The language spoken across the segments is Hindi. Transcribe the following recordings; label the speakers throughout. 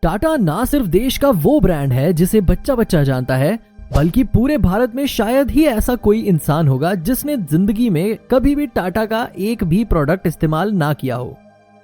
Speaker 1: टाटा ना सिर्फ देश का वो ब्रांड है जिसे बच्चा बच्चा जानता है, बल्कि पूरे भारत में शायद ही ऐसा कोई इंसान होगा जिसने जिंदगी में कभी भी टाटा का एक भी प्रोडक्ट इस्तेमाल ना किया हो।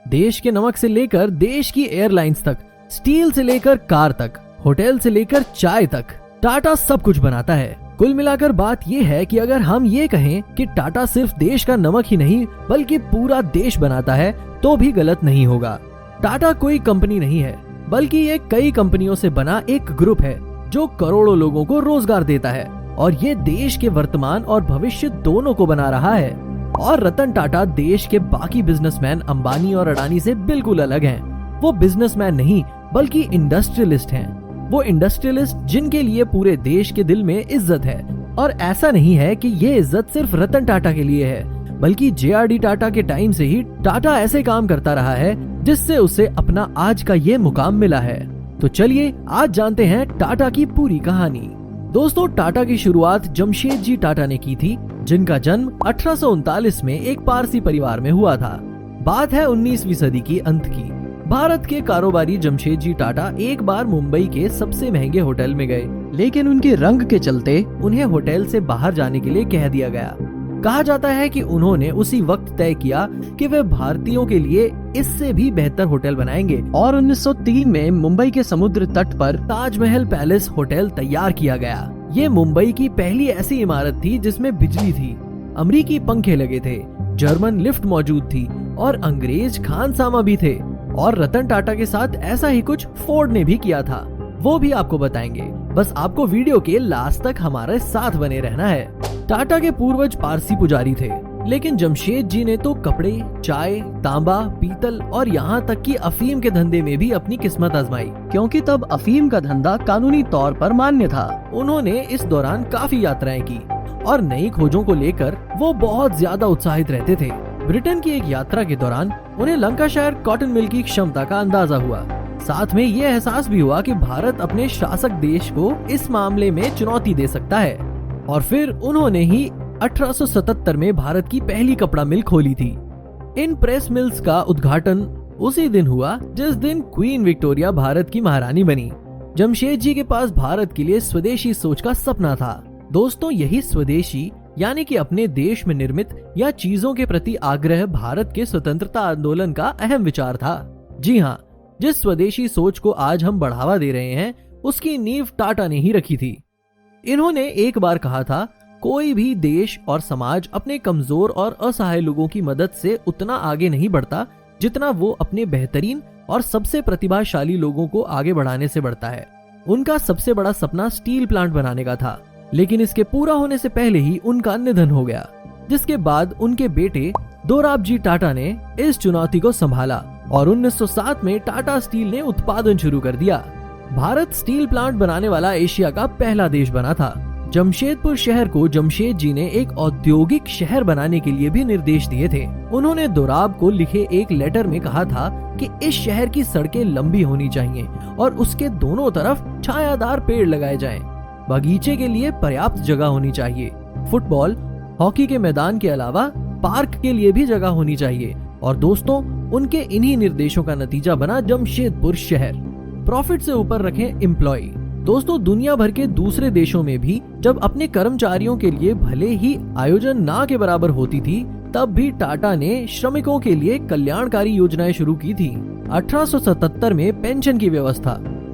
Speaker 1: देश के नमक से लेकर देश की एयरलाइंस तक, स्टील से लेकर कार तक, होटल से लेकर चाय तक, टाटा सब कुछ बनाता है। कुल मिलाकर बात ये है कि अगर हम ये कहें कि टाटा सिर्फ देश का नमक ही नहीं बल्कि पूरा देश बनाता है तो भी गलत नहीं होगा। टाटा कोई कंपनी नहीं है, बल्कि ये कई कंपनियों से बना एक ग्रुप है जो करोड़ों लोगों को रोजगार देता है और ये देश के वर्तमान और भविष्य दोनों को बना रहा है। और रतन टाटा देश के बाकी बिजनेसमैन अंबानी और अडानी से बिल्कुल अलग हैं। वो बिजनेसमैन नहीं बल्कि इंडस्ट्रियलिस्ट हैं। वो इंडस्ट्रियलिस्ट जिनके लिए पूरे देश के दिल में इज्जत है। और ऐसा नहीं है कि ये इज्जत सिर्फ रतन टाटा के लिए है, बल्कि JRD टाटा के टाइम से ही टाटा ऐसे काम करता रहा है जिससे उसे अपना आज का ये मुकाम मिला है। तो चलिए आज जानते हैं टाटा की पूरी कहानी। दोस्तों, टाटा की शुरुआत जमशेदजी टाटा ने की थी, जिनका जन्म 1839 में एक पारसी परिवार में हुआ था। बात है 19वीं सदी की अंत की। भारत के कारोबारी जमशेदजी टाटा एक बार मुंबई के सबसे महंगे होटल में गए, लेकिन उनके रंग के चलते उन्हें होटल से बाहर जाने के लिए कह दिया गया। कहा जाता है कि उन्होंने उसी वक्त तय किया कि वे भारतीयों के लिए इससे भी बेहतर होटल बनाएंगे और 1903 में मुंबई के समुद्र तट पर ताजमहल पैलेस होटल तैयार किया गया। ये मुंबई की पहली ऐसी इमारत थी जिसमें बिजली थी, अमरीकी पंखे लगे थे, जर्मन लिफ्ट मौजूद थी और अंग्रेज खानसामा भी थे। और रतन टाटा के साथ ऐसा ही कुछ फोर्ड ने भी किया था, वो भी आपको बताएंगे। बस आपको वीडियो के लास्ट तक हमारे साथ बने रहना है। टाटा के पूर्वज पारसी पुजारी थे, लेकिन जमशेद जी ने तो कपड़े, चाय, तांबा, पीतल और यहाँ तक कि अफीम के धंधे में भी अपनी किस्मत आजमाई, क्योंकि तब अफीम का धंधा कानूनी तौर पर मान्य था। उन्होंने इस दौरान काफी यात्राएं की और नई खोजों को लेकर वो बहुत ज्यादा उत्साहित रहते थे। ब्रिटेन की एक यात्रा के दौरान उन्हें लंकाशायर कॉटन मिल की क्षमता का अंदाजा हुआ। साथ में ये एहसास भी हुआ कि भारत अपने शासक देश को इस मामले में चुनौती दे सकता है। और फिर उन्होंने ही 1877 में भारत की पहली कपड़ा मिल खोली थी। इन प्रेस मिल्स का उद्घाटन उसी दिन हुआ जिस दिन क्वीन विक्टोरिया भारत की महारानी बनी। जमशेद जी के पास भारत के लिए स्वदेशी सोच का सपना था। दोस्तों, यही स्वदेशी यानी कि अपने देश में निर्मित या चीजों के प्रति आग्रह भारत के स्वतंत्रता आंदोलन का अहम विचार था। जी हाँ, जिस स्वदेशी सोच को आज हम बढ़ावा दे रहे हैं उसकी नींव टाटा ने ही रखी थी। इन्होंने एक बार कहा था, कोई भी देश और समाज अपने कमजोर और असहाय लोगों की मदद से उतना आगे नहीं बढ़ता जितना वो अपने बेहतरीन और सबसे प्रतिभाशाली लोगों को आगे बढ़ाने से बढ़ता है। उनका सबसे बड़ा सपना स्टील प्लांट बनाने का था, लेकिन इसके पूरा होने से पहले ही उनका निधन हो गया, जिसके बाद उनके बेटे दोराबजी टाटा ने इस चुनौती को संभाला और 1907 में टाटा स्टील ने उत्पादन शुरू कर दिया। भारत स्टील प्लांट बनाने वाला एशिया का पहला देश बना था। जमशेदपुर शहर को जमशेद जी ने एक औद्योगिक शहर बनाने के लिए भी निर्देश दिए थे। उन्होंने दोराब को लिखे एक लेटर में कहा था कि इस शहर की सड़कें लंबी होनी चाहिए और उसके दोनों तरफ छायादार पेड़ लगाए जाएं। बगीचे के लिए पर्याप्त जगह होनी चाहिए। फुटबॉल, हॉकी के मैदान के अलावा पार्क के लिए भी जगह होनी चाहिए। और दोस्तों, उनके इन्हीं निर्देशों का नतीजा बना जमशेदपुर शहर। प्रॉफिट से ऊपर रखें एम्प्लॉय। दोस्तों, दुनिया भर के दूसरे देशों में भी जब अपने कर्मचारियों के लिए भले ही आयोजन ना के बराबर होती थी, तब भी टाटा ने श्रमिकों के लिए कल्याणकारी योजनाएं शुरू की थी। 1877 में पेंशन की व्यवस्था,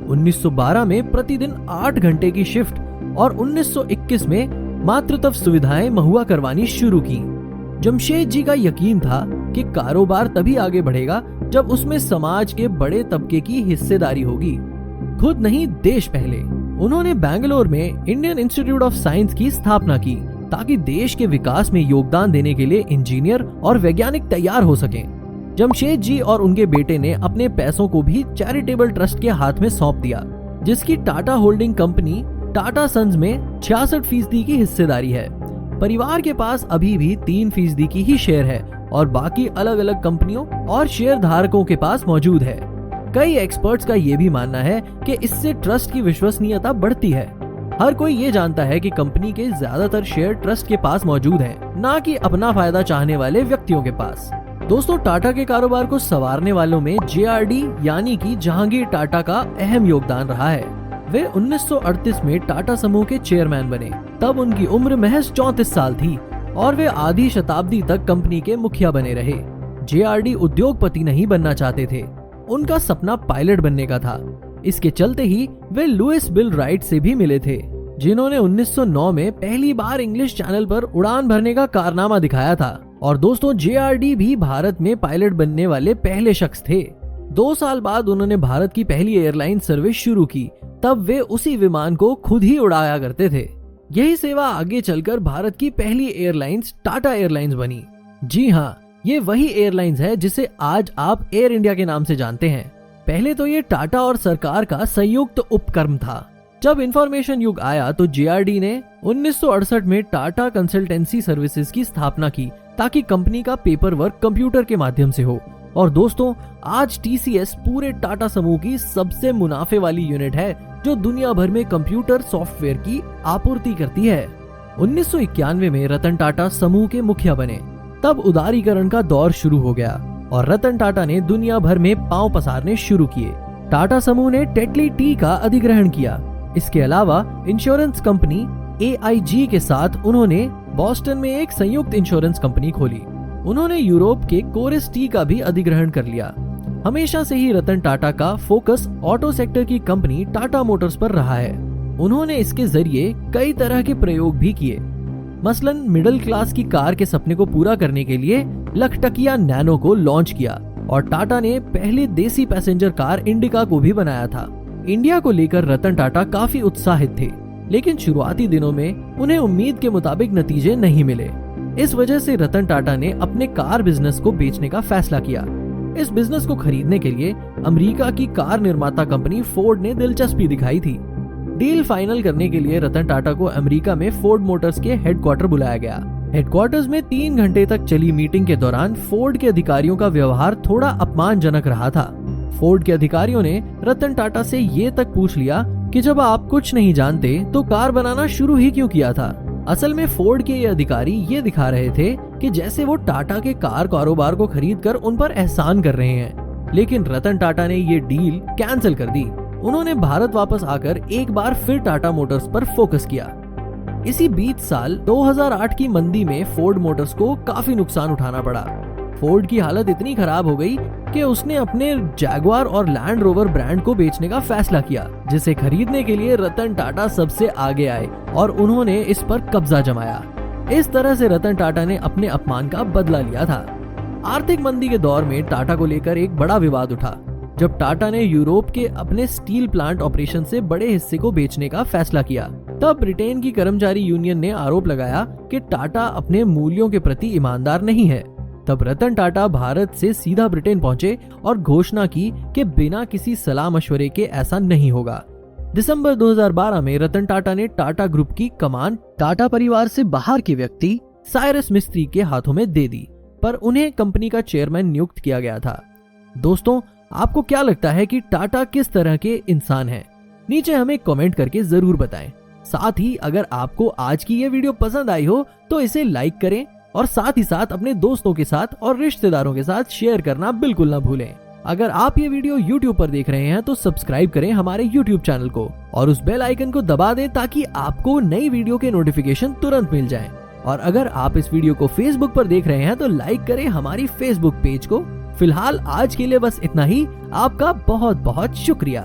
Speaker 1: 1912 में प्रतिदिन 8 घंटे की शिफ्ट और 1921 में मातृत्व सुविधाएं मुहैया करवानी शुरू की। जमशेद जी का यकीन था कि कारोबार तभी आगे बढ़ेगा जब उसमें समाज के बड़े तबके की हिस्सेदारी होगी। खुद नहीं, देश पहले। उन्होंने बेंगलोर में इंडियन इंस्टीट्यूट ऑफ साइंस की स्थापना की ताकि देश के विकास में योगदान देने के लिए इंजीनियर और वैज्ञानिक तैयार हो सकें। जमशेद जी और उनके बेटे ने अपने पैसों को भी चैरिटेबल ट्रस्ट के हाथ में सौंप दिया, जिसकी Tata holding company Tata sons में 66% की हिस्सेदारी है। परिवार के पास अभी भी 3% की ही शेयर है और बाकी अलग अलग कंपनियों और शेयर धारकों के पास मौजूद है। कई एक्सपर्ट्स का ये भी मानना है कि इससे ट्रस्ट की विश्वसनीयता बढ़ती है। हर कोई ये जानता है कि कंपनी के ज्यादातर शेयर ट्रस्ट के पास मौजूद हैं, ना कि अपना फायदा चाहने वाले व्यक्तियों के पास। दोस्तों, टाटा के कारोबार को संवारने वालों में JRD यानी कि जहांगीर टाटा का अहम योगदान रहा है। वे 1938 में टाटा समूह के चेयरमैन बने। तब उनकी उम्र महज 34 साल थी और वे आधी शताब्दी तक कंपनी के मुखिया बने रहे। JRD उद्योगपति नहीं बनना चाहते थे, उनका सपना पायलट बनने का था। इसके चलते ही वे लुइस बिल राइट से भी मिले थे, जिन्होंने 1909 में पहली बार इंग्लिश चैनल पर उड़ान भरने का कारनामा दिखाया था। और दोस्तों, JRD भी भारत में पायलट बनने वाले पहले शख्स थे। 2 साल बाद उन्होंने भारत की पहली एयरलाइन सर्विस शुरू की। तब वे उसी विमान को खुद ही उड़ाया करते थे। यही सेवा आगे चलकर भारत की पहली एयरलाइंस टाटा एयरलाइंस बनी। जी हाँ, ये वही एयरलाइंस है जिसे आज आप एयर इंडिया के नाम से जानते हैं। पहले तो ये टाटा और सरकार का संयुक्त उपक्रम था। जब इंफॉर्मेशन युग आया तो JRD ने 1968 में टाटा कंसल्टेंसी सर्विसेज की स्थापना की, ताकि कंपनी का पेपर वर्क कंप्यूटर के माध्यम से हो। और दोस्तों, आज TCS पूरे टाटा समूह की सबसे मुनाफे वाली यूनिट है, जो दुनिया भर में कंप्यूटर सॉफ्टवेयर की आपूर्ति करती है। 1991 में रतन टाटा समूह के मुखिया बने। तब उदारीकरण का दौर शुरू हो गया और रतन टाटा ने दुनिया भर में पांव पसारने शुरू किए। टाटा समूह ने टेटली टी का अधिग्रहण किया। इसके अलावा इंश्योरेंस कंपनी AIG के साथ उन्होंने बॉस्टन में एक संयुक्त इंश्योरेंस कंपनी खोली। उन्होंने यूरोप के कोरिस टी का भी अधिग्रहण कर लिया। हमेशा से ही रतन टाटा का फोकस ऑटो सेक्टर की कंपनी टाटा मोटर्स पर रहा है। उन्होंने इसके जरिए कई तरह के प्रयोग भी किए। मसलन मिडिल क्लास की कार के सपने को पूरा करने के लिए लखटकिया नैनो को लॉन्च किया और टाटा ने पहली देसी पैसेंजर कार इंडिका को भी बनाया था। इंडिया को लेकर रतन टाटा काफी उत्साहित थे, लेकिन शुरुआती दिनों में उन्हें उम्मीद के मुताबिक नतीजे नहीं मिले। इस वजह से रतन टाटा ने अपने कार बिजनेस को बेचने का फैसला किया। इस बिजनेस को खरीदने के लिए अमेरिका की कार निर्माता कंपनी फोर्ड ने दिलचस्पी दिखाई थी। डील फाइनल करने के लिए रतन टाटा को अमेरिका में फोर्ड मोटर्स के हेडक्वार्टर बुलाया गया। हेडक्वार्टर्स में 3 घंटे तक चली मीटिंग के दौरान फोर्ड के अधिकारियों का व्यवहार थोड़ा अपमानजनक रहा था। फोर्ड के अधिकारियों ने रतन टाटा से ये तक पूछ लिया कि जब आप कुछ नहीं जानते तो कार बनाना शुरू ही क्यों किया था। असल में फोर्ड के ये अधिकारी ये दिखा रहे थे कि जैसे वो टाटा के कार कारोबार को खरीदकर उन पर एहसान कर रहे हैं। लेकिन रतन टाटा ने ये डील कैंसिल कर दी। उन्होंने भारत वापस आकर एक बार फिर टाटा मोटर्स पर फोकस किया। इसी बीच साल 2008 की मंदी में फोर्ड मोटर्स को काफी नुकसान उठाना पड़ा। फोर्ड की हालत इतनी खराब हो गई कि उसने अपने जैगुआर और लैंड रोवर ब्रांड को बेचने का फैसला किया, जिसे खरीदने के लिए रतन टाटा सबसे आगे आए और उन्होंने इस पर कब्जा जमाया। इस तरह से रतन टाटा ने अपने अपमान का बदला लिया था। आर्थिक मंदी के दौर में टाटा को लेकर एक बड़ा विवाद उठा, जब टाटा ने यूरोप के अपने स्टील प्लांट ऑपरेशन से बड़े हिस्से को बेचने का फैसला किया। तब ब्रिटेन की कर्मचारी यूनियन ने आरोप लगाया कि टाटा अपने मूल्यों के प्रति ईमानदार नहीं है। तब रतन टाटा भारत से सीधा ब्रिटेन पहुंचे और घोषणा की कि बिना किसी सलाह मशवरे के ऐसा नहीं होगा। दिसंबर 2012 में रतन टाटा ने टाटा ग्रुप की कमान टाटा परिवार से बाहर के व्यक्ति साइरस मिस्त्री के हाथों में दे दी, पर उन्हें कंपनी का चेयरमैन नियुक्त किया गया था। दोस्तों, आपको क्या लगता है कि टाटा किस तरह के इंसान हैं? नीचे हमें कमेंट करके जरूर बताएं। साथ ही अगर आपको आज की ये वीडियो पसंद आई हो तो इसे लाइक करें और साथ ही साथ अपने दोस्तों के साथ और रिश्तेदारों के साथ शेयर करना बिल्कुल ना भूलें। अगर आप ये वीडियो YouTube पर देख रहे हैं तो सब्सक्राइब करें हमारे YouTube चैनल को और उस बेल आइकन को दबा दें ताकि आपको नई वीडियो के नोटिफिकेशन तुरंत मिल जाएं। और अगर आप इस वीडियो को Facebook पर देख रहे हैं तो लाइक करें हमारी Facebook पेज को। फिलहाल आज के लिए बस इतना ही। आपका बहुत बहुत शुक्रिया।